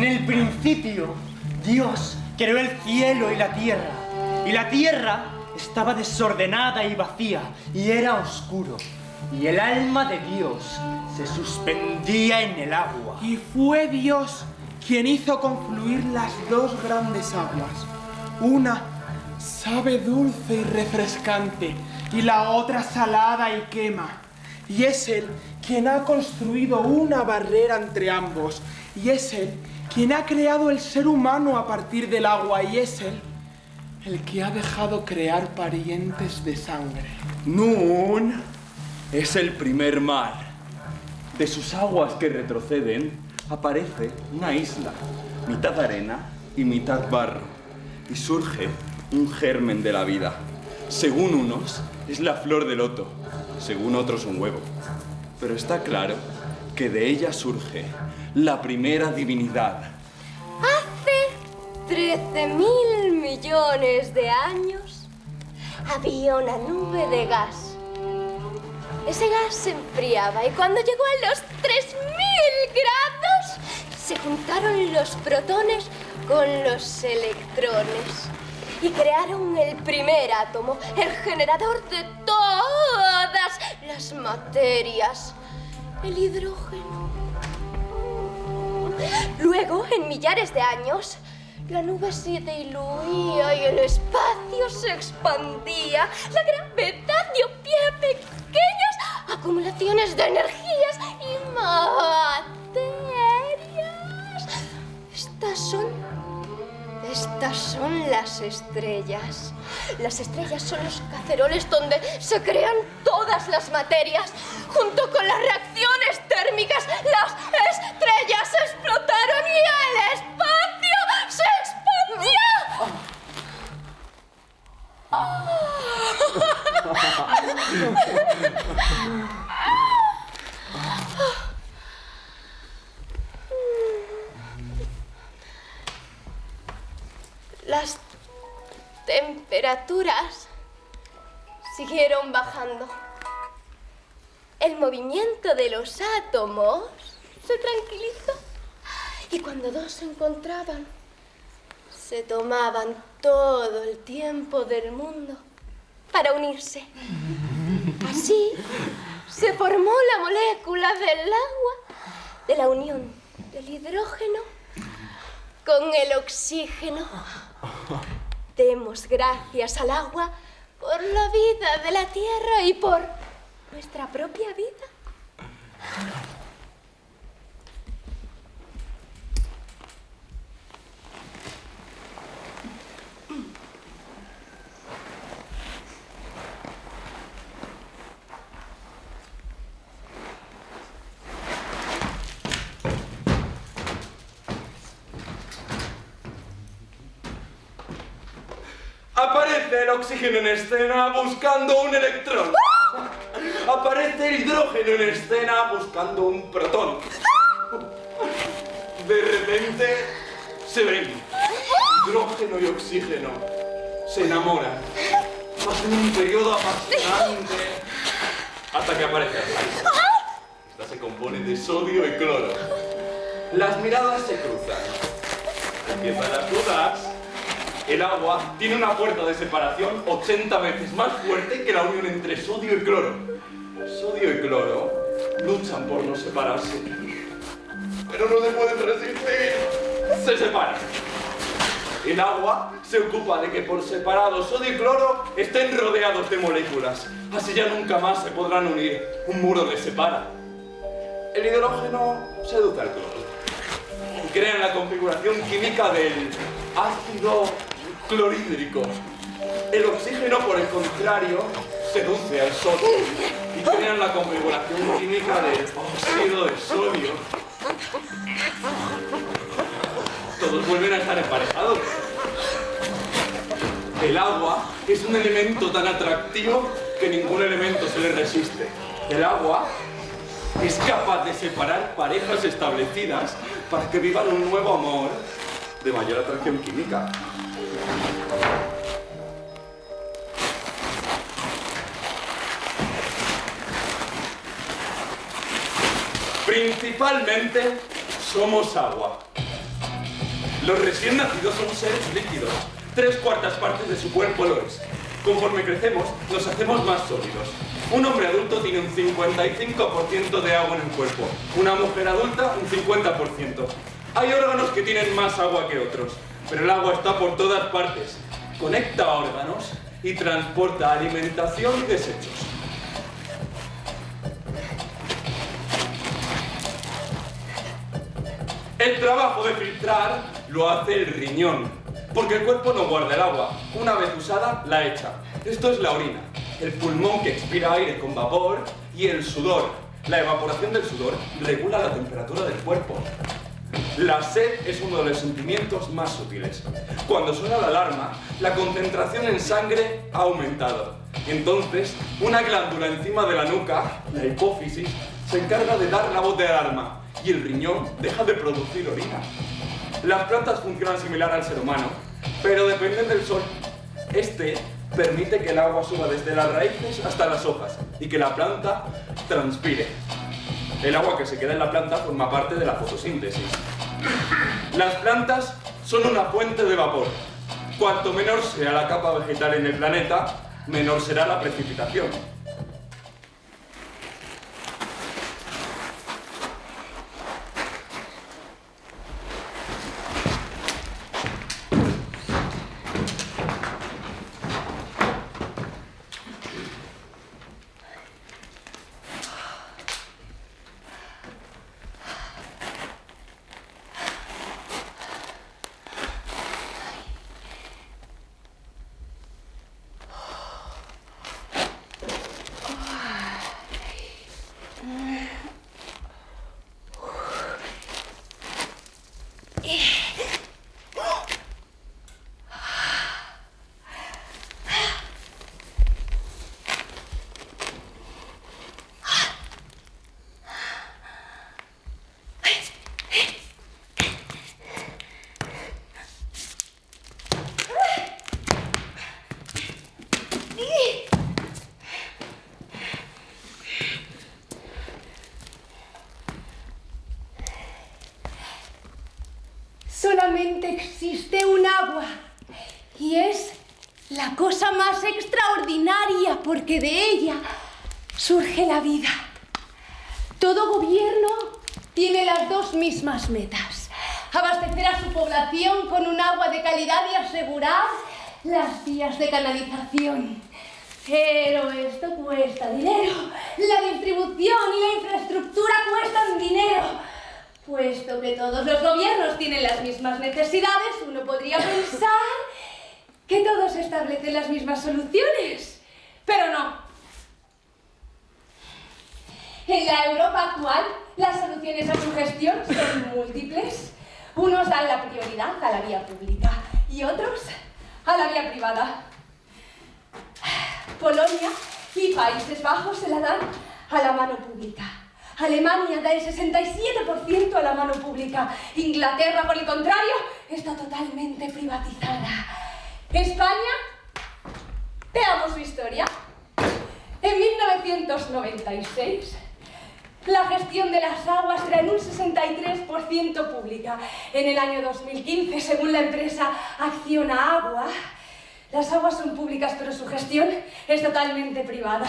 En el principio, Dios creó el cielo y la tierra estaba desordenada y vacía, y era oscuro, y el alma de Dios se suspendía en el agua. Y fue Dios quien hizo confluir las dos grandes aguas. Una sabe dulce y refrescante, y la otra salada y quema. Y es Él quien ha construido una barrera entre ambos, y es Él quien ha creado el ser humano a partir del agua, y es Él el que ha dejado crear parientes de sangre. Nun es el primer mar. De sus aguas que retroceden aparece una isla, mitad arena y mitad barro, y surge un germen de la vida. Según unos, es la flor de loto, según otros un huevo. Pero está claro que de ella surge la primera divinidad. Hace 13.000 millones de años había una nube de gas. Ese gas se enfriaba y cuando llegó a los 3.000 grados se juntaron los protones con los electrones y crearon el primer átomo, el generador de todas las materias, el hidrógeno. Luego, en millares de años, la nube se diluía y el espacio se expandía. La gravedad dio pie a pequeñas acumulaciones de energías y materias. Estas son las estrellas. Las estrellas son los caceroles donde se crean todas las materias. Junto con las reacciones térmicas, las estrellas explotaron y el espacio se expandió. Las temperaturas siguieron bajando. El movimiento de los átomos se tranquilizó. Y cuando dos se encontraban, se tomaban todo el tiempo del mundo para unirse. Así se formó la molécula del agua, de la unión del hidrógeno con el oxígeno. Demos gracias al agua por la vida de la tierra y por nuestra propia vida. Aparece el oxígeno en escena buscando un electrón. Aparece el hidrógeno en escena buscando un protón. De repente se ven hidrógeno y oxígeno. Se enamoran. Pasan un periodo apasionante hasta que aparece el aire. Esta se compone de sodio y cloro. Las miradas se cruzan. Empiezan las dudas. El agua tiene una fuerza de separación 80 veces más fuerte que la unión entre sodio y cloro. Sodio y cloro luchan por no separarse, pero no se pueden resistir. Se separan. El agua se ocupa de que por separado sodio y cloro estén rodeados de moléculas. Así ya nunca más se podrán unir. Un muro les separa. El hidrógeno seduce al cloro y crean la configuración química del ácido clorhídrico. El oxígeno, por el contrario, seduce al sodio y crean la configuración química del óxido de sodio. Todos vuelven a estar emparejados. El agua es un elemento tan atractivo que ningún elemento se le resiste. El agua es capaz de separar parejas establecidas para que vivan un nuevo amor de mayor atracción química. Principalmente somos agua. Los recién nacidos son seres líquidos. 3/4 partes de su cuerpo lo es. Conforme crecemos, nos hacemos más sólidos. Un hombre adulto tiene un 55% de agua en el cuerpo. Una mujer adulta, un 50%. Hay órganos que tienen más agua que otros, pero el agua está por todas partes. Conecta órganos y transporta alimentación y desechos. El trabajo de filtrar lo hace el riñón, porque el cuerpo no guarda el agua. Una vez usada, la echa. Esto es la orina, el pulmón que expira aire con vapor, y el sudor. La evaporación del sudor regula la temperatura del cuerpo. La sed es uno de los sentimientos más sutiles. Cuando suena la alarma, la concentración en sangre ha aumentado. Entonces, una glándula encima de la nuca, la hipófisis, se encarga de dar la voz de alarma, y el riñón deja de producir orina. Las plantas funcionan similar al ser humano, pero dependen del sol. Este permite que el agua suba desde las raíces hasta las hojas y que la planta transpire. El agua que se queda en la planta forma parte de la fotosíntesis. Las plantas son una fuente de vapor. Cuanto menor sea la capa vegetal en el planeta, menor será la precipitación. Solamente existe un agua y es la cosa más extraordinaria porque de ella surge la vida. Todo gobierno tiene las dos mismas metas: abastecer a su población con un agua de calidad y asegurar las vías de canalización. Pero esto cuesta dinero. La distribución y la infraestructura cuestan dinero. Puesto que todos los gobiernos tienen las mismas necesidades, uno podría pensar que todos establecen las mismas soluciones. Pero no. En la Europa actual, las soluciones a su gestión son múltiples. Unos dan la prioridad a la vía pública y otros a la vía privada. Polonia y Países Bajos se la dan a la mano pública. Alemania da el 67% a la mano pública. Inglaterra, por el contrario, está totalmente privatizada. España, veamos su historia. En 1996, la gestión de las aguas era en un 63% pública. En el año 2015, según la empresa Acciona Agua, las aguas son públicas, pero su gestión es totalmente privada.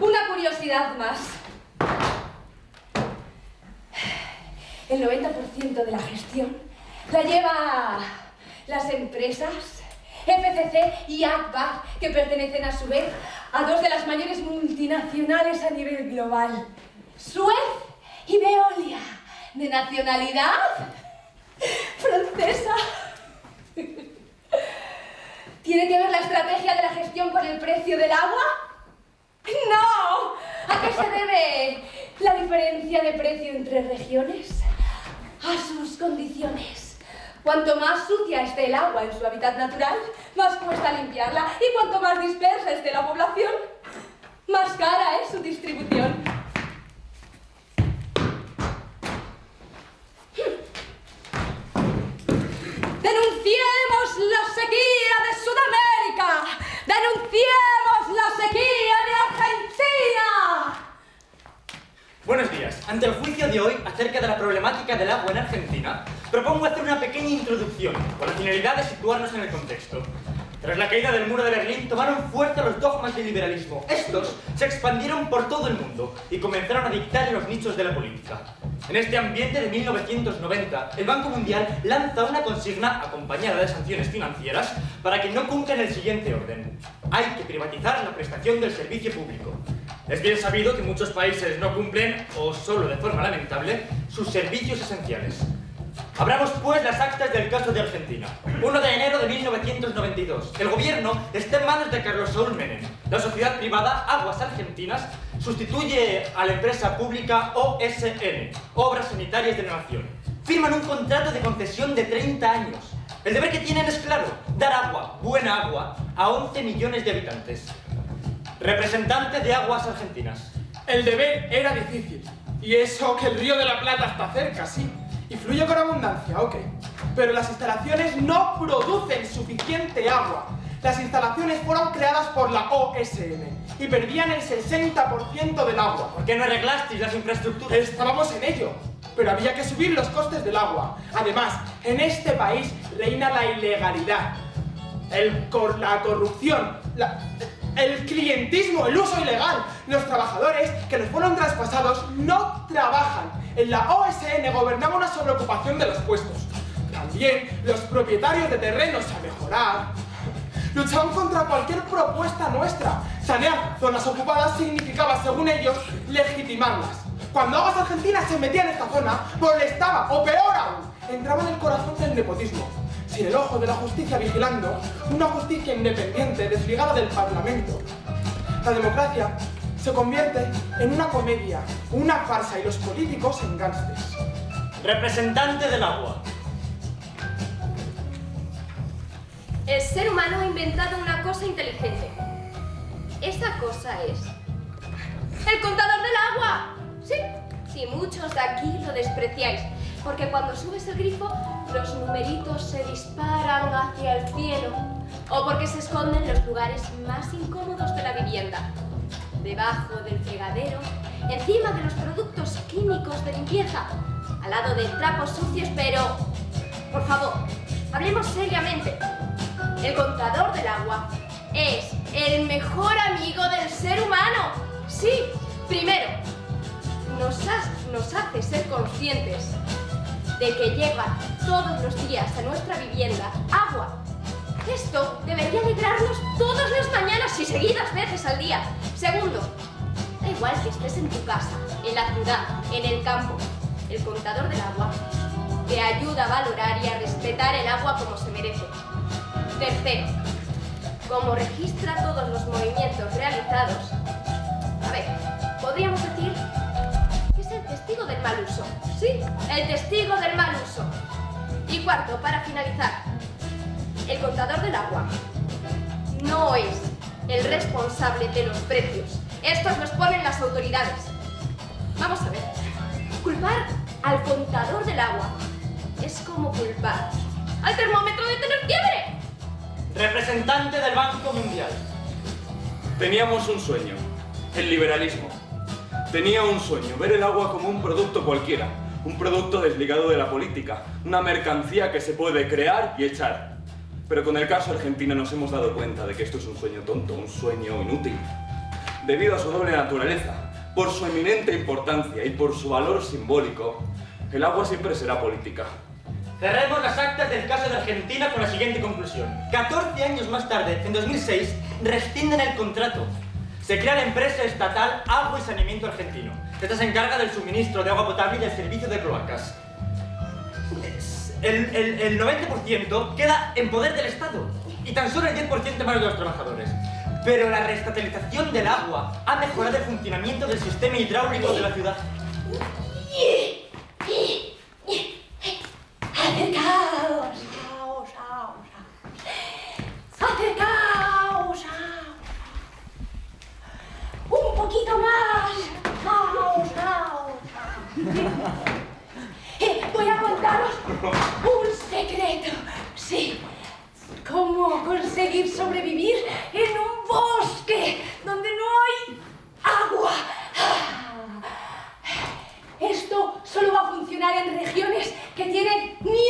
Una curiosidad más. El 90% de la gestión la lleva las empresas FCC y ACBA, que pertenecen a su vez a dos de las mayores multinacionales a nivel global, Suez y Veolia, de nacionalidad francesa. ¿Tiene que ver la estrategia de la gestión con el precio del agua? ¡No! ¿A qué se debe la diferencia de precio entre regiones? A sus condiciones. Cuanto más sucia esté el agua en su hábitat natural, más cuesta limpiarla, y cuanto más dispersa esté la población, más cara es su distribución. ¡Denunciemos la sequía de Sudamérica! ¡Denunciemos la sequía de Argentina! Buenos días. Ante el juicio de hoy acerca de la problemática del agua en Argentina, propongo hacer una pequeña introducción con la finalidad de situarnos en el contexto. Tras la caída del muro de Berlín, tomaron fuerza los dogmas del liberalismo. Estos se expandieron por todo el mundo y comenzaron a dictar en los nichos de la política. En este ambiente de 1990, el Banco Mundial lanza una consigna acompañada de sanciones financieras para que no cumplan el siguiente orden. Hay que privatizar la prestación del servicio público. Es bien sabido que muchos países no cumplen, o solo de forma lamentable, sus servicios esenciales. Abramos pues las actas del caso de Argentina. 1 de enero de 1992. El gobierno está en manos de Carlos Saúl Menem. La sociedad privada Aguas Argentinas sustituye a la empresa pública OSN, Obras Sanitarias de la Nación. Firman un contrato de concesión de 30 años. El deber que tienen es claro, dar agua, buena agua, a 11 millones de habitantes. Representante de Aguas Argentinas. El deber era difícil. Y eso que el Río de la Plata está cerca, sí. Y fluye con abundancia, ok. Pero las instalaciones no producen suficiente agua. Las instalaciones fueron creadas por la OSN y perdían el 60% del agua. ¿Por qué no arreglasteis las infraestructuras? Estábamos en ello, pero había que subir los costes del agua. Además, en este país reina la ilegalidad, la corrupción, el clientismo, el uso ilegal. Los trabajadores que nos fueron traspasados no trabajan. En la OSN gobernaba una sobreocupación de los puestos. También los propietarios de terrenos a mejorar luchaban contra cualquier propuesta nuestra. Sanear zonas ocupadas significaba, según ellos, legitimarlas. Cuando Aguas Argentinas se metía en esta zona, molestaba, o peor aún, entraba en el corazón del nepotismo. Sin el ojo de la justicia vigilando, una justicia independiente desligada del Parlamento. La democracia se convierte en una comedia, una farsa y los políticos en gángsters. Representante del agua. El ser humano ha inventado una cosa inteligente. Esa cosa es el contador del agua. Sí, si muchos de aquí lo despreciáis, porque cuando subes el grifo, los numeritos se disparan hacia el cielo, o porque se esconden en los lugares más incómodos de la vivienda, debajo del fregadero, encima de los productos químicos de limpieza, al lado de trapos sucios, pero, por favor, hablemos seriamente. El contador del agua es el mejor amigo del ser humano. Sí, primero, nos hace ser conscientes de que llega todos los días a nuestra vivienda agua. Esto debería alegrarnos todas las mañanas y seguidas veces al día. Segundo, da igual que estés en tu casa, en la ciudad, en el campo, el contador del agua te ayuda a valorar y a respetar el agua como se merece. Tercero, como registra todos los movimientos realizados, a ver, podríamos decir que es el testigo del mal uso. Sí, el testigo del mal uso. Y cuarto, para finalizar, el contador del agua no es el responsable de los precios. Estos los ponen las autoridades. Vamos a ver, culpar al contador del agua es como culpar al termómetro de tener fiebre. Representante del Banco Mundial. Teníamos un sueño, el liberalismo. Tenía un sueño, ver el agua como un producto cualquiera, un producto desligado de la política, una mercancía que se puede crear y echar. Pero con el caso Argentina nos hemos dado cuenta de que esto es un sueño tonto, un sueño inútil. Debido a su doble naturaleza, por su eminente importancia y por su valor simbólico, el agua siempre será política. Cerremos las actas del caso de Argentina con la siguiente conclusión. 14 años más tarde, en 2006, rescinden el contrato. Se crea la empresa estatal Agua y Saneamiento Argentino. Esta se encarga del suministro de agua potable y del servicio de cloacas. El 90% queda en poder del Estado y tan solo el 10% en manos de los trabajadores. Pero la reestatalización del agua ha mejorado el funcionamiento del sistema hidráulico de la ciudad. Acercaos, acercaos, un poquito más, voy a contaros un secreto, sí, cómo conseguir sobrevivir en un bosque donde no hay agua. Esto solo va a funcionar en regiones que tienen nieve.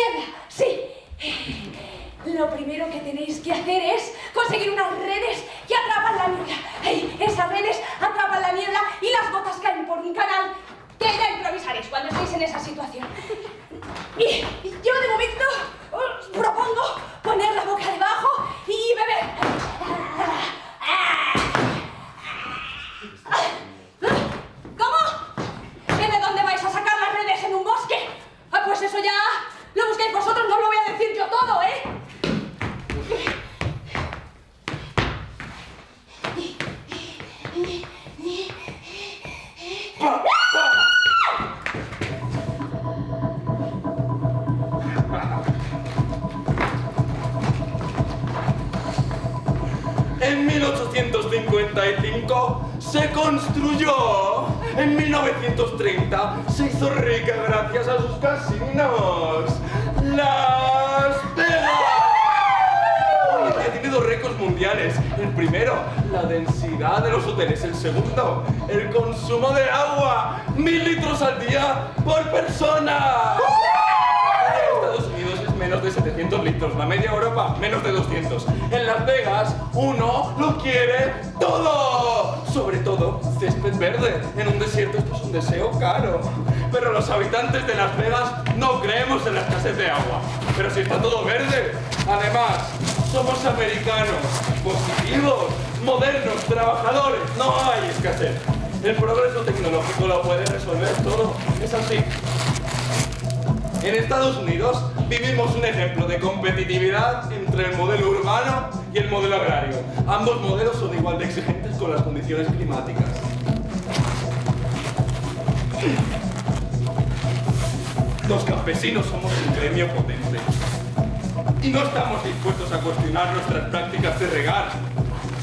1855 se construyó. En 1930 se hizo rica gracias a sus casinos. Las Vegas. Hoy en día tiene 2 récords mundiales. El primero, la densidad de los hoteles. El segundo, el consumo de agua. 1000 litros al día por persona. En Estados Unidos es menos de 700 litros. La media Europa, menos de 200. En Las Vegas, uno lo quiere todo. Sobre todo, césped verde. En un desierto esto es un deseo caro. Pero los habitantes de Las Vegas no creemos en la escasez de agua. Pero si está todo verde. Además, somos americanos, positivos, modernos, trabajadores. No hay escasez. El progreso tecnológico lo puede resolver todo. Es así. En Estados Unidos vivimos un ejemplo de competitividad entre el modelo urbano y el modelo agrario. Ambos modelos son igual de exigentes con las condiciones climáticas. Los campesinos somos un gremio potente y no estamos dispuestos a cuestionar nuestras prácticas de regar.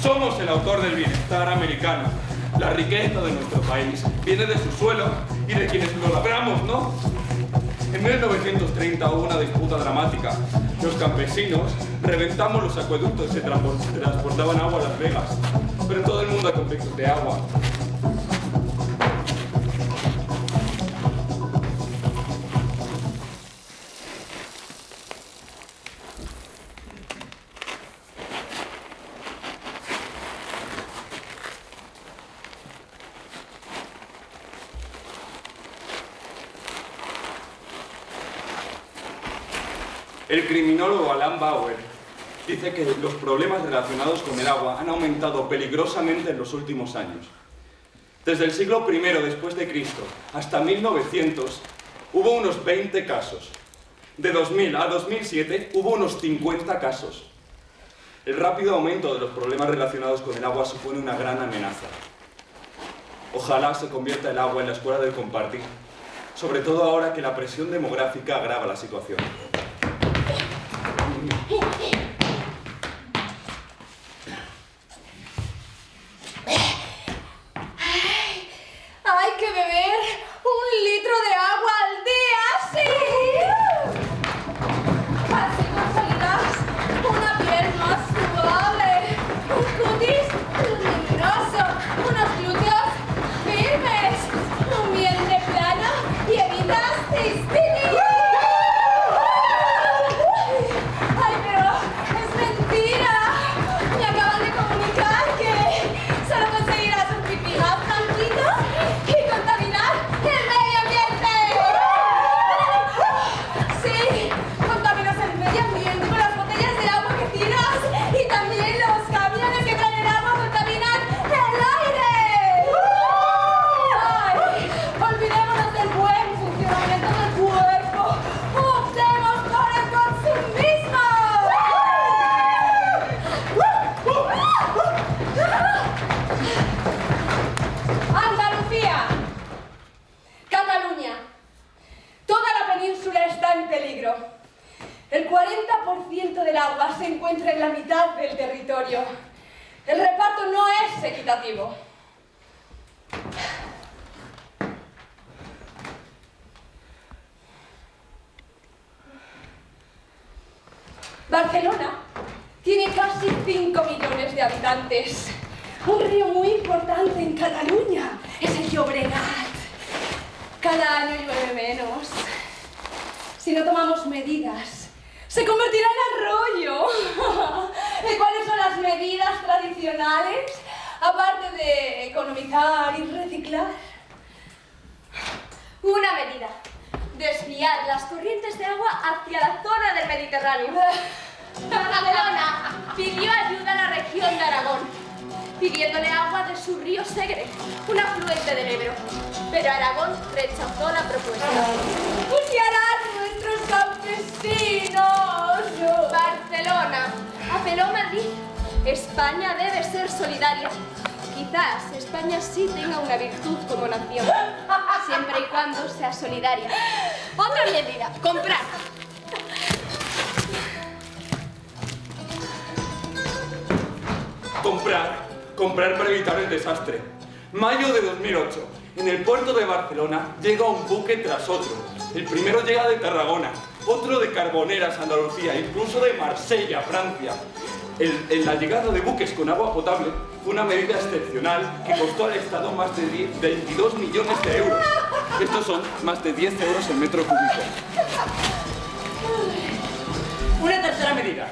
Somos el autor del bienestar americano. La riqueza de nuestro país viene de su suelo y de quienes lo labramos, ¿no? En 1930 hubo una disputa dramática. Los campesinos reventamos los acueductos y se transportaban agua a Las Vegas. Pero en todo el mundo hay conflictos de agua. El criminólogo Alan Bauer dice que los problemas relacionados con el agua han aumentado peligrosamente en los últimos años. Desde el siglo I después de Cristo hasta 1900 hubo unos 20 casos. De 2000 a 2007 hubo unos 50 casos. El rápido aumento de los problemas relacionados con el agua supone una gran amenaza. Ojalá se convierta el agua en la escuela del compartir, sobre todo ahora que la presión demográfica agrava la situación. Hay que beber 1 litro de agua al día, sí. Así conseguirás una piel más suave, un cutis luminoso, unos glúteos firmes, un vientre plano y evitas cistitis. ¡Ay, pero es mentira! Me acaban de comunicar que solo conseguirás un pipí más tranquilo y contaminar el medio ambiente. Sí, contaminas el medio ambiente con las botellas de agua que tiras y también los camiones que traen el agua contaminan el aire. ¡Ay! Olvidémonos del buen funcionamiento del cuerpo. Optemos por el consumismo. Andalucía, Cataluña, toda la península está en peligro. El 40% del agua se encuentra en la mitad del territorio. El reparto no es equitativo. Barcelona tiene casi 5 millones de habitantes. Un río muy importante en Cataluña es el Llobregat. Cada año llueve menos. Si no tomamos medidas, se convertirá en arroyo. ¿Y cuáles son las medidas tradicionales? Aparte de economizar y reciclar. Una medida: desviar las corrientes de agua hacia la zona del Mediterráneo. Barcelona pidió ayuda a la región de Aragón, pidiéndole agua de su río Segre, un afluente del Ebro. Pero Aragón rechazó la propuesta. ¿Qué harán nuestros campesinos? Barcelona apeló a Madrid. España debe ser solidaria. Quizás España sí tenga una virtud como nación, siempre y cuando sea solidaria. Otra medida: comprar. Comprar para evitar el desastre. Mayo de 2008. En el puerto de Barcelona llega un buque tras otro. El primero llega de Tarragona, otro de Carboneras, Andalucía, incluso de Marsella, Francia. La llegada de buques con agua potable fue una medida excepcional que costó al Estado más de 22 millones de euros. Estos son más de 10 euros el metro cúbico. Una tercera medida.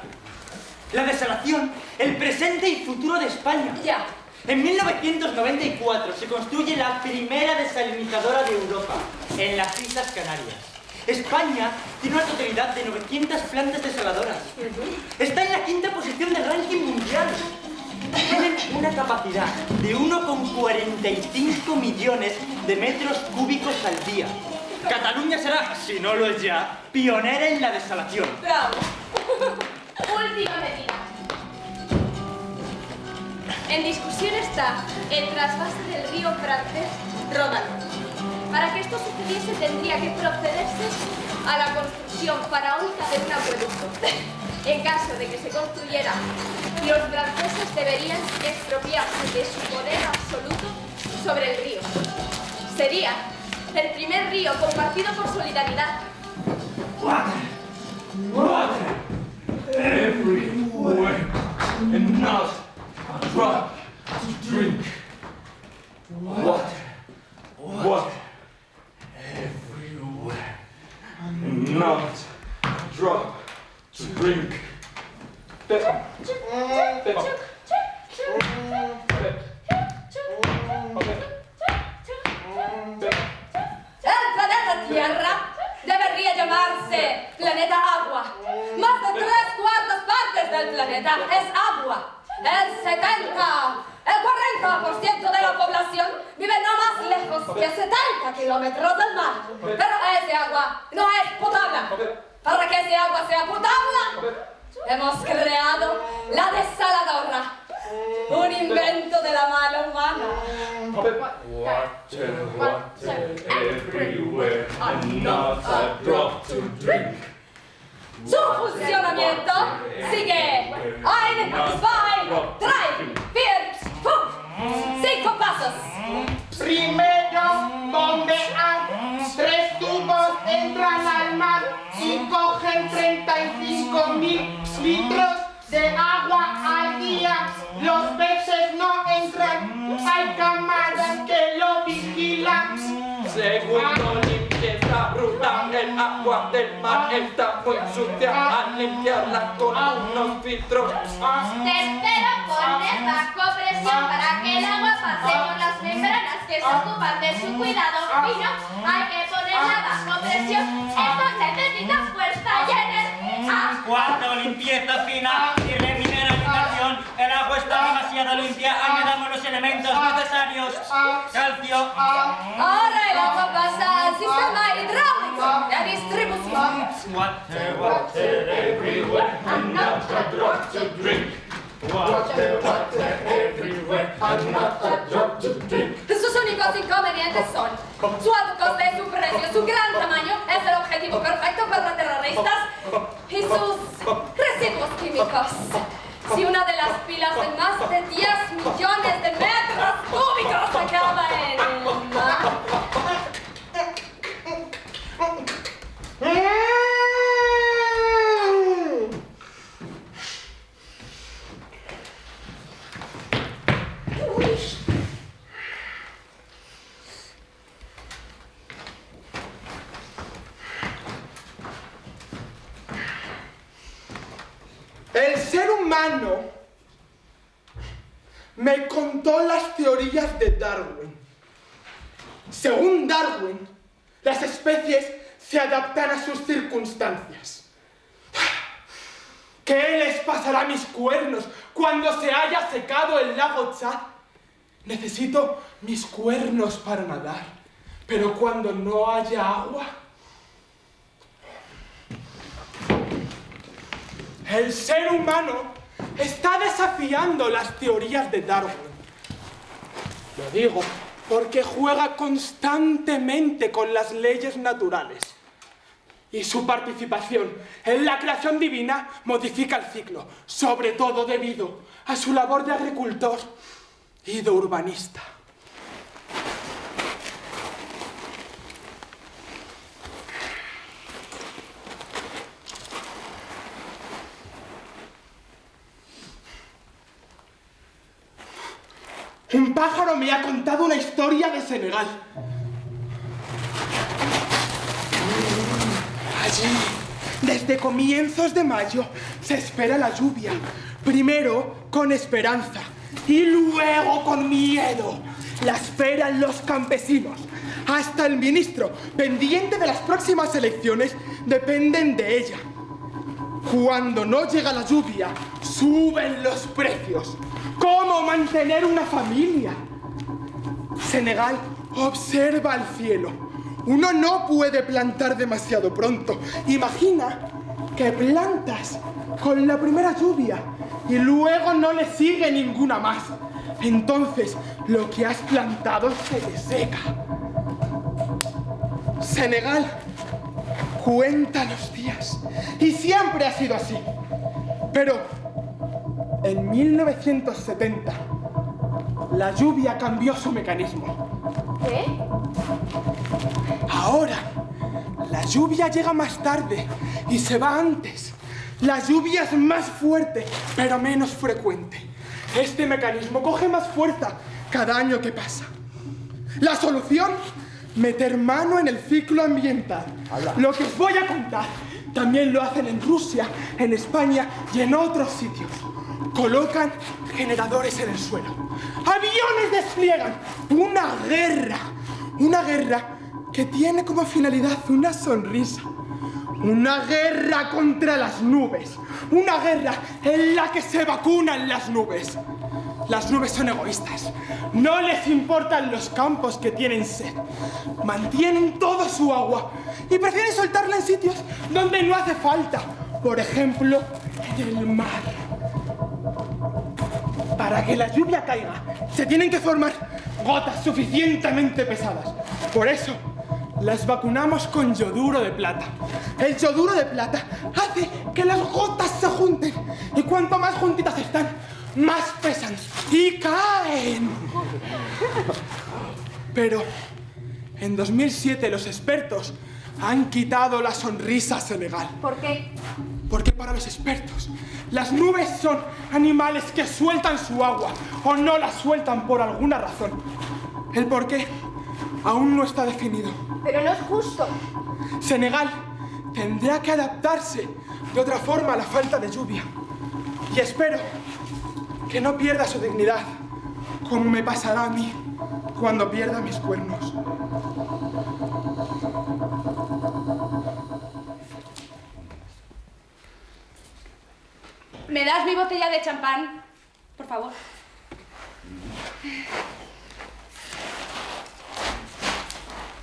La desalación, el presente y futuro de España. Ya. En 1994 se construye la primera desalinizadora de Europa, en las Islas Canarias. España tiene una totalidad de 900 plantas desaladoras. Está en la 5ª posición del ranking mundial. Tienen una capacidad de 1,45 millones de metros cúbicos al día. Cataluña será, si no lo es ya, pionera en la desalación. Bravo. Última medida. En discusión está el trasvase del río francés Ródano. Para que esto sucediese tendría que procederse a la construcción faraónica de un acueducto. En caso de que se construyera, los franceses deberían expropiarse de su poder absoluto sobre el río. Sería el primer río compartido por solidaridad. Water everywhere and not a drop to drink. Water everywhere and not a drop to drink. El planeta Tierra debería llamarse planeta agua. Más de 3/4 partes del planeta es agua. El 40% de la población vive no más lejos que 70 kilómetros del mar. Pero ese agua no es potable. Para que ese agua sea potable, hemos creado la desaladora. Un invento de la mano humana. Water everywhere and not a drop to drink. Su funcionamiento sigue 1, 2, 3, 4, 5 pasos. Primero bombean, 3 tubos entran al mar y cogen 35.000 litros de agua al día. Los peces no entran, hay cámaras que lo vigilan. Segundo, limpieza brutal. El agua del mar está muy sucia. Al limpiarla con unos filtros. Tercero, poner bajo presión para que el agua pase por las membranas que se ocupan de su cuidado fino. Hay que ponerla bajo presión. Esto necesita fuerza y energía. Cuarto, limpieza fina y remineralización. El agua está demasiado limpia. Añadamos los elementos necesarios. Calcio. Ahora el agua pasa al sistema hidráulico de distribución. Water everywhere and not a drop to drink. Water everywhere and not a drop to drink. Sus únicos inconvenientes son su alto coste, su precio, su gran tamaño, es el objetivo perfecto para terroristas, y sus residuos químicos. Si una de las pilas de más de 10 millones de metros cúbicos acaba en el mar... El ser humano me contó las teorías de Darwin. Según Darwin, las especies se adaptan a sus circunstancias. ¿Qué les pasará a mis cuernos cuando se haya secado el lago Chad? Necesito mis cuernos para nadar, pero cuando no haya agua... El ser humano está desafiando las teorías de Darwin. Lo digo porque juega constantemente con las leyes naturales. y su participación en la creación divina modifica el ciclo, sobre todo debido a su labor de agricultor y de urbanista. Un pájaro me ha contado una historia de Senegal. Allí, desde comienzos de mayo, se espera la lluvia. Primero con esperanza y luego con miedo. La esperan los campesinos. Hasta el ministro, pendiente de las próximas elecciones, dependen de ella. Cuando no llega la lluvia, suben los precios. ¿Cómo mantener una familia? Senegal observa al cielo. Uno no puede plantar demasiado pronto. Imagina que plantas con la primera lluvia y luego no le sigue ninguna más. Entonces, lo que has plantado se te seca. Senegal cuenta los días y siempre ha sido así. Pero en 1970, la lluvia cambió su mecanismo. ¿Qué? Ahora, la lluvia llega más tarde y se va antes. La lluvia es más fuerte, pero menos frecuente. Este mecanismo coge más fuerza cada año que pasa. La solución: meter mano en el ciclo ambiental. Lo que os voy a contar también lo hacen en Rusia, en España y en otros sitios. Colocan generadores en el suelo. Aviones despliegan una guerra que tiene como finalidad una sonrisa. Una guerra contra las nubes. Una guerra en la que se vacunan las nubes. Las nubes son egoístas. No les importan los campos que tienen sed. Mantienen toda su agua y prefieren soltarla en sitios donde no hace falta. Por ejemplo, en el mar. Para que la lluvia caiga, se tienen que formar gotas suficientemente pesadas. Por eso, las vacunamos con yoduro de plata. El yoduro de plata hace que las gotas se junten. Y cuanto más juntitas están, más pesan y caen. Pero en 2007 los expertos han quitado la sonrisa a Senegal. ¿Por qué? Porque para los expertos, las nubes son animales que sueltan su agua o no la sueltan por alguna razón. El por qué aún no está definido. Pero no es justo. Senegal tendrá que adaptarse de otra forma a la falta de lluvia. Y espero que no pierda su dignidad, como me pasará a mí cuando pierda mis cuernos. ¿Me das mi botella de champán? Por favor.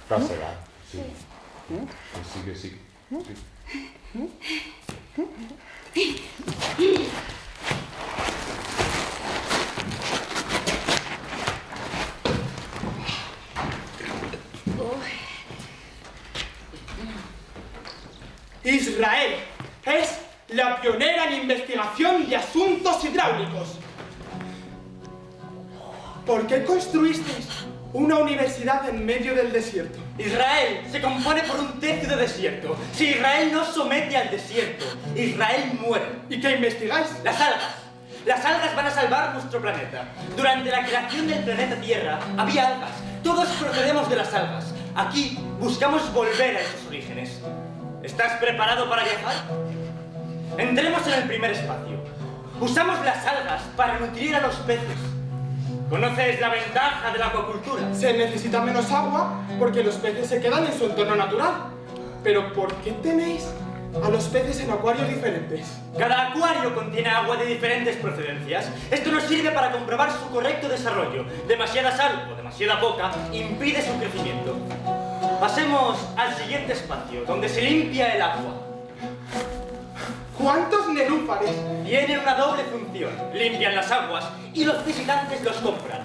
Pásala. Sí. Que sí. Israel es la pionera en investigación de asuntos hidráulicos. ¿Por qué construisteis una universidad en medio del desierto? Israel se compone por un tercio de desierto. Si Israel no somete al desierto, Israel muere. ¿Y qué investigáis? Las algas. Las algas van a salvar nuestro planeta. Durante la creación del planeta Tierra había algas. Todos procedemos de las algas. Aquí buscamos volver a esos orígenes. ¿Estás preparado para viajar? Entremos en el primer espacio. Usamos las algas para nutrir a los peces. ¿Conoces la ventaja de la acuacultura? Se necesita menos agua porque los peces se quedan en su entorno natural. Pero ¿por qué tenéis a los peces en acuarios diferentes? Cada acuario contiene agua de diferentes procedencias. Esto nos sirve para comprobar su correcto desarrollo. Demasiada sal o demasiada poca impide su crecimiento. Pasemos al siguiente espacio, donde se limpia el agua. ¿Cuántos nenúfares? Tienen una doble función. Limpian las aguas y los visitantes los compran.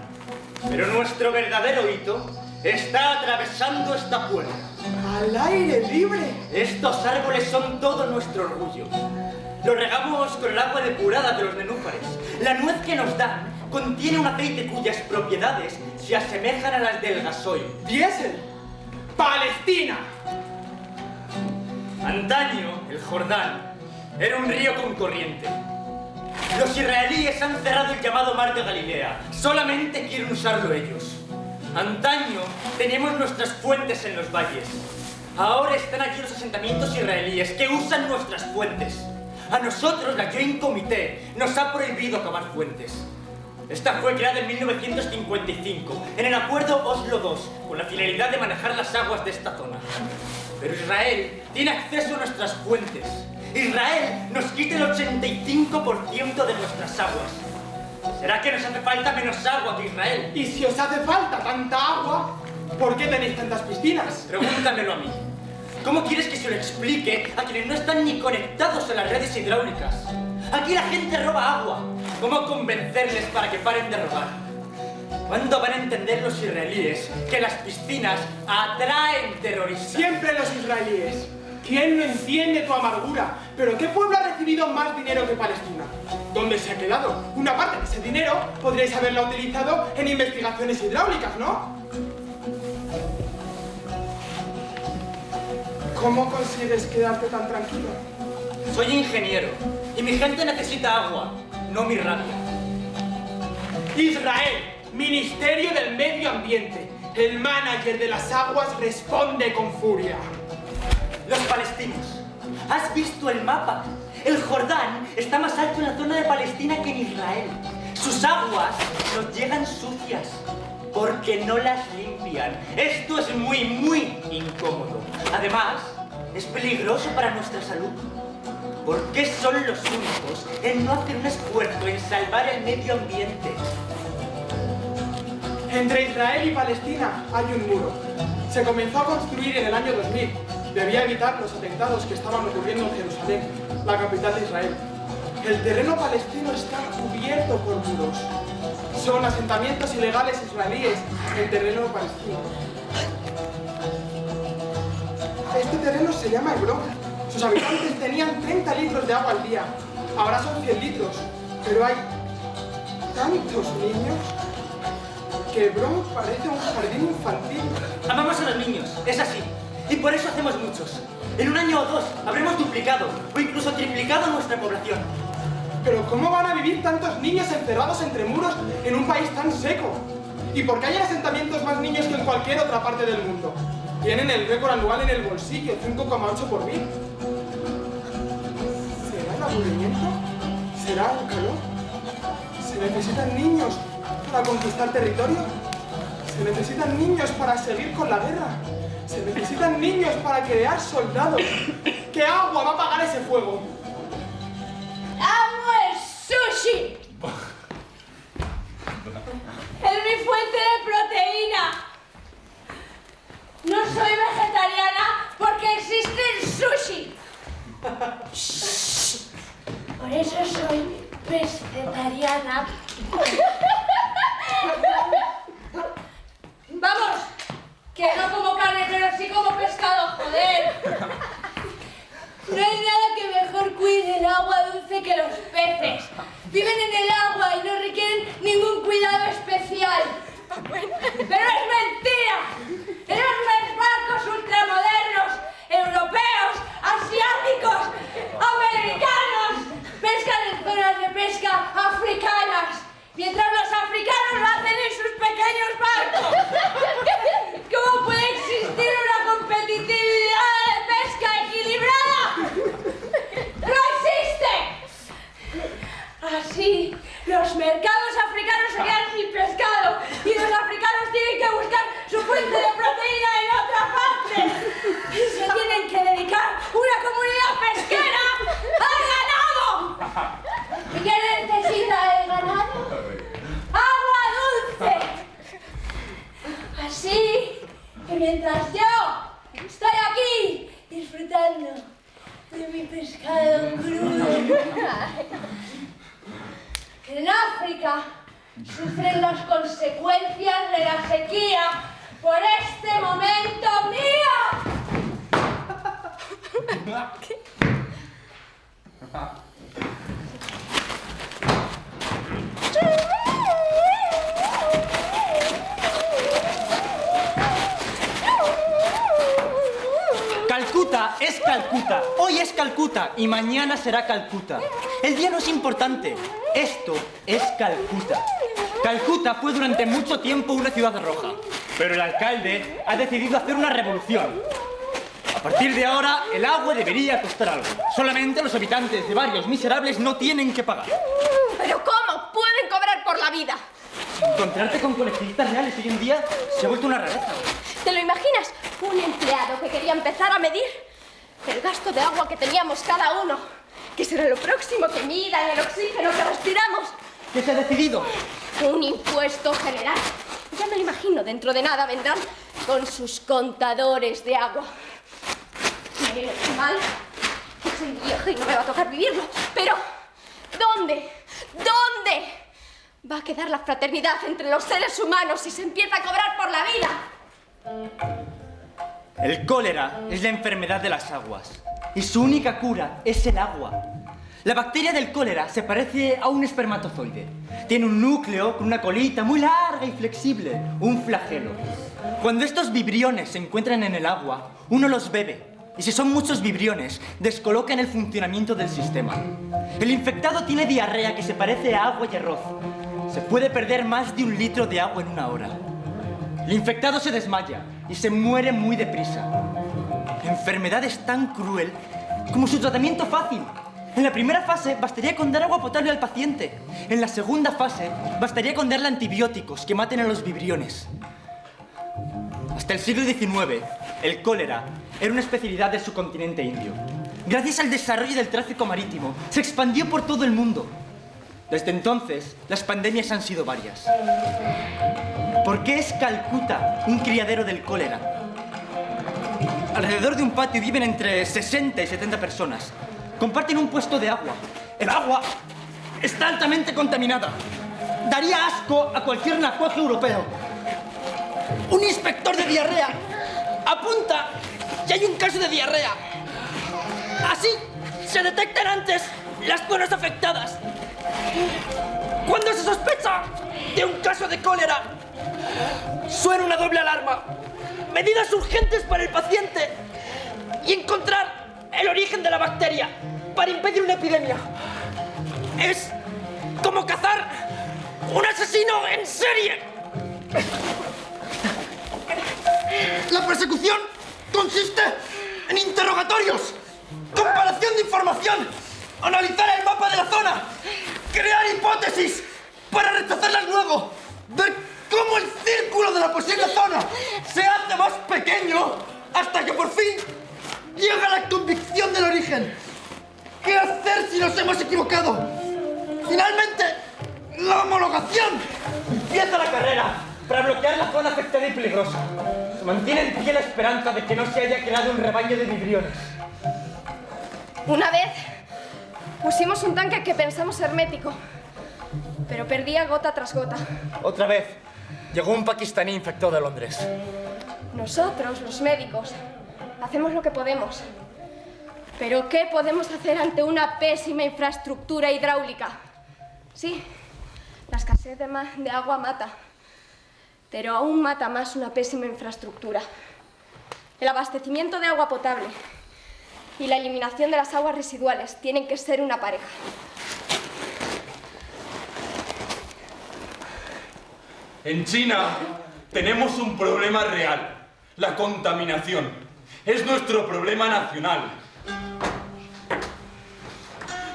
Pero nuestro verdadero hito está atravesando esta puerta. ¡Al aire libre! Estos árboles son todo nuestro orgullo. Los regamos con el agua depurada de los nenúfares. La nuez que nos dan contiene un aceite cuyas propiedades se asemejan a las del gasoil. ¡Diésel! ¡Palestina! Antaño, el Jordán era un río con corriente. Los israelíes han cerrado el llamado Mar de Galilea. Solamente quieren usarlo ellos. Antaño teníamos nuestras fuentes en los valles. Ahora están aquí los asentamientos israelíes que usan nuestras fuentes. A nosotros, la Joint Comité, nos ha prohibido cavar fuentes. Esta fue creada en 1955, en el acuerdo Oslo II, con la finalidad de manejar las aguas de esta zona. Pero Israel tiene acceso a nuestras fuentes. Israel nos quita el 85% de nuestras aguas. ¿Será que nos hace falta menos agua que Israel? Y si os hace falta tanta agua, ¿por qué tenéis tantas piscinas? Pregúntamelo a mí. ¿Cómo quieres que se lo explique a quienes no están ni conectados a las redes hidráulicas? Aquí la gente roba agua. ¿Cómo convencerles para que paren de robar? ¿Cuándo van a entender los israelíes que las piscinas atraen terroristas? Siempre los israelíes. ¿Quién no entiende tu amargura? ¿Pero qué pueblo ha recibido más dinero que Palestina? ¿Dónde se ha quedado? Una parte de ese dinero podríais haberla utilizado en investigaciones hidráulicas, ¿no? ¿Cómo consigues quedarte tan tranquilo? Soy ingeniero y mi gente necesita agua, no mi rabia. Israel, Ministerio del Medio Ambiente. El manager de las aguas responde con furia. Los palestinos. ¿Has visto el mapa? El Jordán está más alto en la zona de Palestina que en Israel. Sus aguas nos llegan sucias porque no las limpian. Esto es muy, muy incómodo. Además, es peligroso para nuestra salud. ¿Por qué son los únicos en no hacer un esfuerzo en salvar el medio ambiente? Entre Israel y Palestina hay un muro. Se comenzó a construir en el año 2000. Debía evitar los atentados que estaban ocurriendo en Jerusalén, la capital de Israel. El terreno palestino está cubierto por muros. Son asentamientos ilegales israelíes en terreno palestino. Este terreno se llama Hebrón. Sus habitantes tenían 30 litros de agua al día. Ahora son 100 litros. Pero hay tantos niños que Hebrón parece un jardín infantil. Amamos a los niños, es así. Y por eso hacemos muchos. En un año o dos habremos duplicado o incluso triplicado nuestra población. Pero ¿cómo van a vivir tantos niños encerrados entre muros en un país tan seco? ¿Y por qué hay asentamientos más niños que en cualquier otra parte del mundo? Tienen el récord anual en el bolsillo, 5,8 por mil. ¿Será el aburrimiento? ¿Será el calor? ¿Se necesitan niños para conquistar territorio? ¿Se necesitan niños para seguir con la guerra? Se necesitan niños para crear soldados. ¿Qué agua va a apagar ese fuego? ¡Amo el sushi! Es mi fuente de proteína. No soy vegetariana porque existe el sushi. Por eso soy pescetariana. ¡Vamos! Que no como carne, pero sí como pescado, joder. No hay nada que mejor cuide el agua dulce que los peces. Viven en el agua y no requieren ningún cuidado especial. ¡Pero es mentira! Esos barcos ultramodernos, europeos, asiáticos, americanos, pescan en zonas de pesca africanas, mientras los africanos lo hacen en sus pequeños barcos. ¿Cómo puede existir una competitividad de pesca equilibrada? ¡No existe! Así, los mercados africanos se quedan sin pescado y los africanos tienen que buscar su fuente de proteína en otra parte. Y se tienen que dedicar una comunidad pesquera al ganado. ¿Y qué necesita el ganado? ¡Agua dulce! Así que mientras yo estoy aquí disfrutando de mi pescado crudo, en África sufren las consecuencias de la sequía por este momento mío. Calcuta es Calcuta, hoy es Calcuta y mañana será Calcuta. El día no es importante, esto es Calcuta. Calcuta fue durante mucho tiempo una ciudad roja, pero el alcalde ha decidido hacer una revolución. A partir de ahora, el agua debería costar algo. Solamente los habitantes de barrios miserables no tienen que pagar. ¿Pero cómo pueden cobrar por la vida? Encontrarte con colectivistas reales hoy en día se ha vuelto una rareza. ¿Te lo imaginas? Un empleado que quería empezar a medir el gasto de agua que teníamos cada uno. ¿Qué será lo próximo que midan el oxígeno que respiramos? ¿Qué se ha decidido? Un impuesto general. Ya me lo imagino, dentro de nada vendrán con sus contadores de agua. Me viene mal, que soy vieja y no me va a tocar vivirlo. Pero, ¿dónde va a quedar la fraternidad entre los seres humanos si se empieza a cobrar por la vida? El cólera es la enfermedad de las aguas y su única cura es el agua. La bacteria del cólera se parece a un espermatozoide. Tiene un núcleo con una colita muy larga y flexible, un flagelo. Cuando estos vibriones se encuentran en el agua, uno los bebe. Y si son muchos vibriones, descolocan el funcionamiento del sistema. El infectado tiene diarrea que se parece a agua y arroz. Se puede perder más de 1 litro de agua en 1 hora. El infectado se desmaya y se muere muy deprisa. La enfermedad es tan cruel como su tratamiento fácil. En la primera fase bastaría con dar agua potable al paciente. En la segunda fase bastaría con darle antibióticos que maten a los vibriones. Hasta el siglo XIX, el cólera era una especialidad del subcontinente indio. Gracias al desarrollo del tráfico marítimo, se expandió por todo el mundo. Desde entonces, las pandemias han sido varias. ¿Por qué es Calcuta un criadero del cólera? Alrededor de un patio viven entre 60 y 70 personas. Comparten un puesto de agua. El agua está altamente contaminada. Daría asco a cualquier nacuaje europeo. Un inspector de diarrea apunta que hay un caso de diarrea. Así se detectan antes las zonas afectadas. Cuando se sospecha de un caso de cólera, suena una doble alarma. Medidas urgentes para el paciente y encontrar el origen de la bacteria para impedir una epidemia. Es como cazar un asesino en serie. La persecución consiste en interrogatorios, comparación de información, analizar el mapa de la zona, crear hipótesis para rechazarlas luego, ver cómo el círculo de la posible zona se hace más pequeño hasta que por fin llega la convicción del origen. ¿Qué hacer si nos hemos equivocado? Finalmente, la homologación. Empieza la carrera para bloquear la zona afectada y peligrosa. Se mantiene en pie la esperanza de que no se haya creado un rebaño de vibriones. Una vez pusimos un tanque que pensamos hermético, pero perdía gota tras gota. Otra vez, llegó un pakistaní infectado de Londres. Nosotros, los médicos, hacemos lo que podemos. Pero ¿qué podemos hacer ante una pésima infraestructura hidráulica? Sí, la escasez de agua mata, pero aún mata más una pésima infraestructura. El abastecimiento de agua potable y la eliminación de las aguas residuales tienen que ser una pareja. En China tenemos un problema real, la contaminación. Es nuestro problema nacional.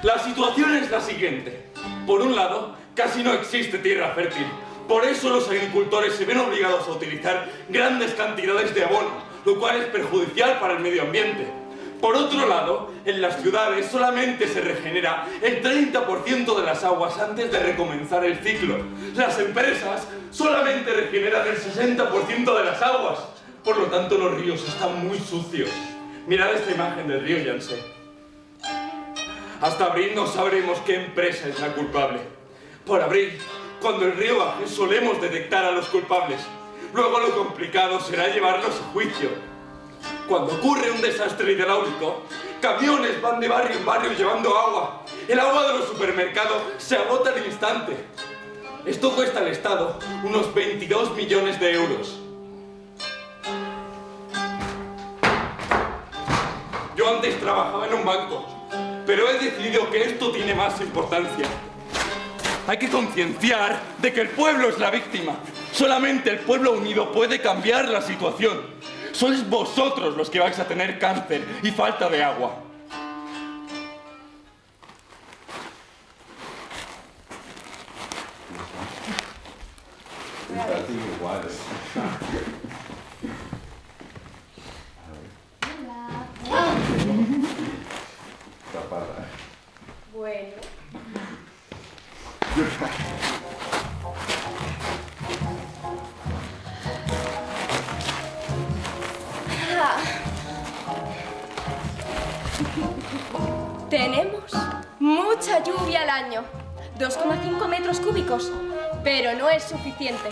La situación es la siguiente. Por un lado, casi no existe tierra fértil. Por eso los agricultores se ven obligados a utilizar grandes cantidades de abono, lo cual es perjudicial para el medio ambiente. Por otro lado, en las ciudades solamente se regenera el 30% de las aguas antes de recomenzar el ciclo. Las empresas solamente regeneran el 60% de las aguas. Por lo tanto, los ríos están muy sucios. Mirad esta imagen del río Yangtze. Hasta abril no sabremos qué empresa es la culpable. Por abril, cuando el río baje, solemos detectar a los culpables. Luego lo complicado será llevarlos a juicio. Cuando ocurre un desastre hidráulico, camiones van de barrio en barrio llevando agua. El agua de los supermercados se agota al instante. Esto cuesta al Estado unos 22 millones de euros. Yo antes trabajaba en un banco, pero he decidido que esto tiene más importancia. Hay que concienciar de que el pueblo es la víctima. Solamente el pueblo unido puede cambiar la situación. Sois vosotros los que vais a tener cáncer y falta de agua. Bueno. Tenemos mucha lluvia al año, 2,5 metros cúbicos, pero no es suficiente.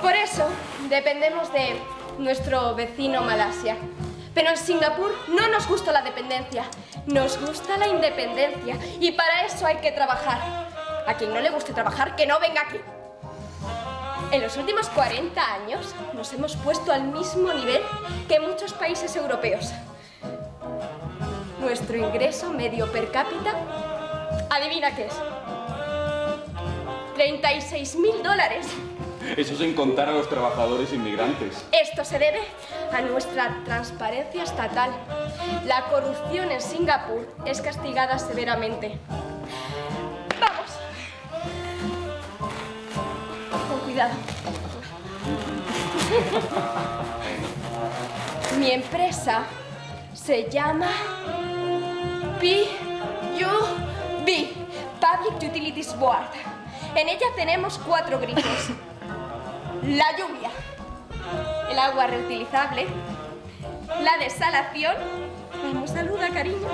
Por eso dependemos de nuestro vecino Malasia. Pero en Singapur no nos gusta la dependencia, nos gusta la independencia y para eso hay que trabajar. A quien no le guste trabajar, que no venga aquí. En los últimos 40 años nos hemos puesto al mismo nivel que muchos países europeos. Nuestro ingreso medio per cápita, adivina qué es. $36.000. Eso sin contar a los trabajadores inmigrantes. Esto se debe a nuestra transparencia estatal. La corrupción en Singapur es castigada severamente. ¡Vamos! Con cuidado. Mi empresa se llama PUB, Public Utilities Board. En ella tenemos 4 grifos. La lluvia, el agua reutilizable, la desalación, vamos, saluda, cariño,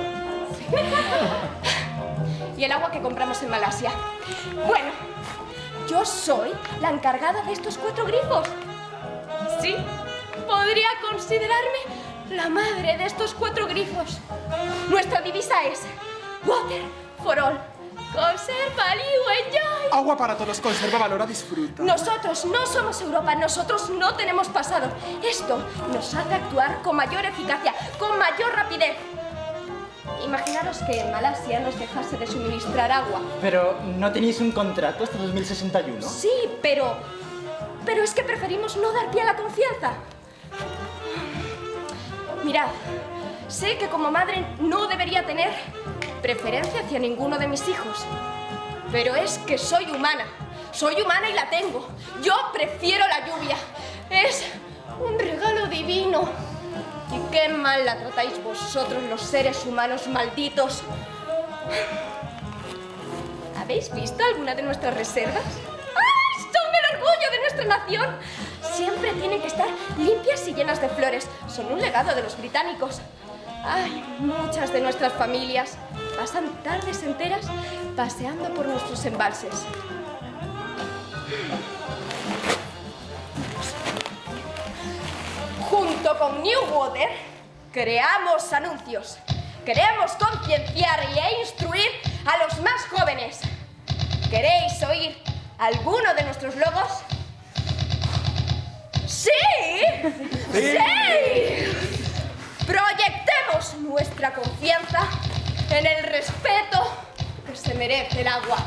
y el agua que compramos en Malasia. Bueno, yo soy la encargada de estos 4 grifos. Sí, podría considerarme la madre de estos 4 grifos. Nuestra divisa es Water for All. Conserva, liu, enjoy. Agua para todos, conserva, valora, disfruta. Nosotros no somos Europa, nosotros no tenemos pasado. Esto nos hace actuar con mayor eficacia, con mayor rapidez. Imaginaros que en Malasia nos dejase de suministrar agua. Pero, ¿no tenéis un contrato hasta 2061? Sí, pero es que preferimos no dar pie a la confianza. Mirad, sé que como madre no debería tener preferencia hacia ninguno de mis hijos. Pero es que soy humana y la tengo. Yo prefiero la lluvia. Es un regalo divino. Y qué mal la tratáis vosotros, los seres humanos malditos. ¿Habéis visto alguna de nuestras reservas? ¡Ay! Son el orgullo de nuestra nación. Siempre tienen que estar limpias y llenas de flores. Son un legado de los británicos. Ay, muchas de nuestras familias pasan tardes enteras paseando por nuestros embalses. Junto con New Water, creamos anuncios. Queremos concienciar e instruir a los más jóvenes. ¿Queréis oír alguno de nuestros logos? ¡Sí! ¡Sí! Proyectemos nuestra confianza en el respeto que se merece el agua.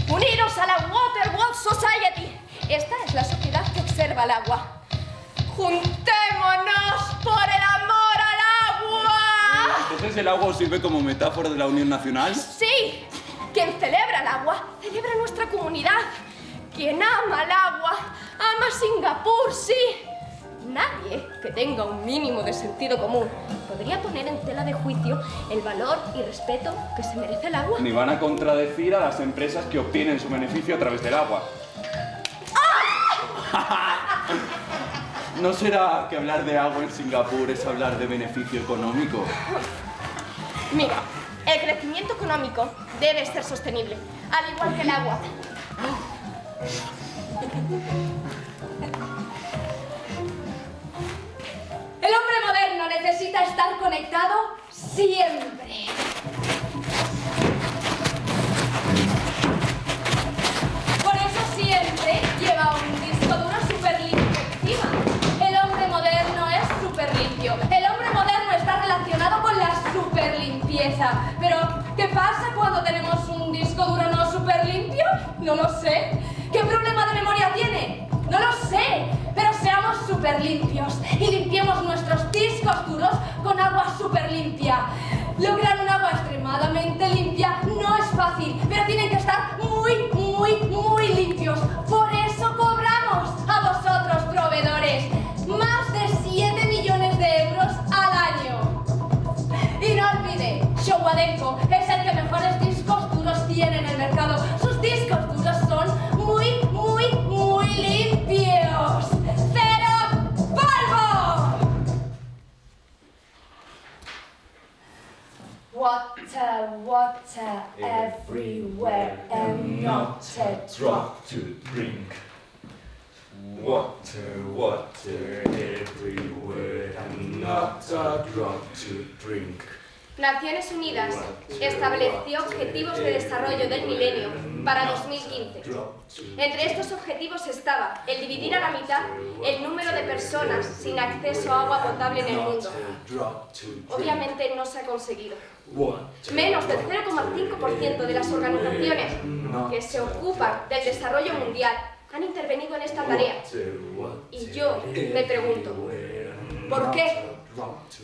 Uniros a la Water World Society. Esta es la sociedad que observa el agua. ¡Juntémonos por el amor al agua! ¿Entonces el agua os sirve como metáfora de la unión nacional? Sí. Quien celebra el agua, celebra nuestra comunidad. Quien ama el agua, ama Singapur, sí. Nadie que tenga un mínimo de sentido común podría poner en tela de juicio el valor y respeto que se merece el agua. Ni van a contradecir a las empresas que obtienen su beneficio a través del agua. ¡Ah! ¿No será que hablar de agua en Singapur es hablar de beneficio económico? Mira, el crecimiento económico debe ser sostenible, al igual que el agua. El hombre moderno necesita estar conectado siempre. Por eso siempre lleva un disco duro súper limpio encima. El hombre moderno es súper limpio. El hombre moderno está relacionado con la súper limpieza. Pero, ¿qué pasa cuando tenemos un disco duro no súper limpio? No lo sé. ¿Qué problema de memoria tiene? No lo sé. Pero seamos súper limpios y limpiemos nuestros discos duros con agua súper limpia. Lograr un agua extremadamente limpia no es fácil, pero tienen que estar muy limpios. Por eso cobramos a vosotros, proveedores, más de 7 millones de euros al año. Y no olvide, Showadenko es el que mejores discos duros tiene en el mercado. Sus discos duros son muy limpios. ¡Cero polvo! Water everywhere and not a drop to drink. Water everywhere and not a drop to drink. Naciones Unidas estableció objetivos de desarrollo del milenio para 2015. Entre estos objetivos estaba el dividir a la mitad el número de personas sin acceso a agua potable en el mundo. Obviamente no se ha conseguido. Menos del 0,5% de las organizaciones que se ocupan del desarrollo mundial han intervenido en esta tarea. Y yo me pregunto, ¿por qué?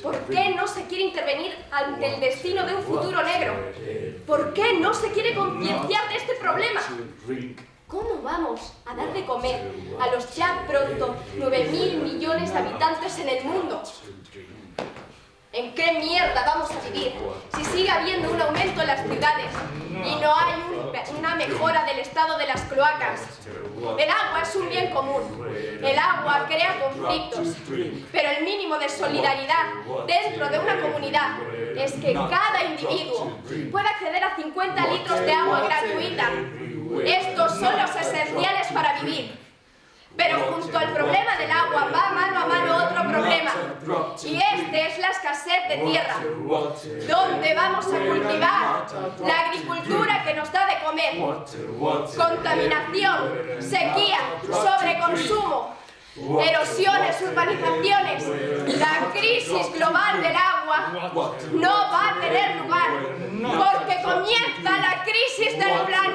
¿Por qué no se quiere intervenir ante el destino de un futuro negro? ¿Por qué no se quiere concienciar de este problema? ¿Cómo vamos a dar de comer a los ya pronto 9.000 millones de habitantes en el mundo? ¿En qué mierda vamos a vivir si sigue habiendo un aumento en las ciudades y no hay una mejora del estado de las cloacas? El agua es un bien común. El agua crea conflictos. Pero el mínimo de solidaridad dentro de una comunidad es que cada individuo pueda acceder a 50 litros de agua gratuita. Estos son los esenciales para vivir. Pero junto al problema del agua va mano a mano otro problema. Y este es la escasez de tierra. ¿Dónde vamos a cultivar la agricultura que nos da de comer? Contaminación, sequía, sobreconsumo, erosiones, urbanizaciones. La crisis global del agua no va a tener lugar porque comienza la crisis del planeta.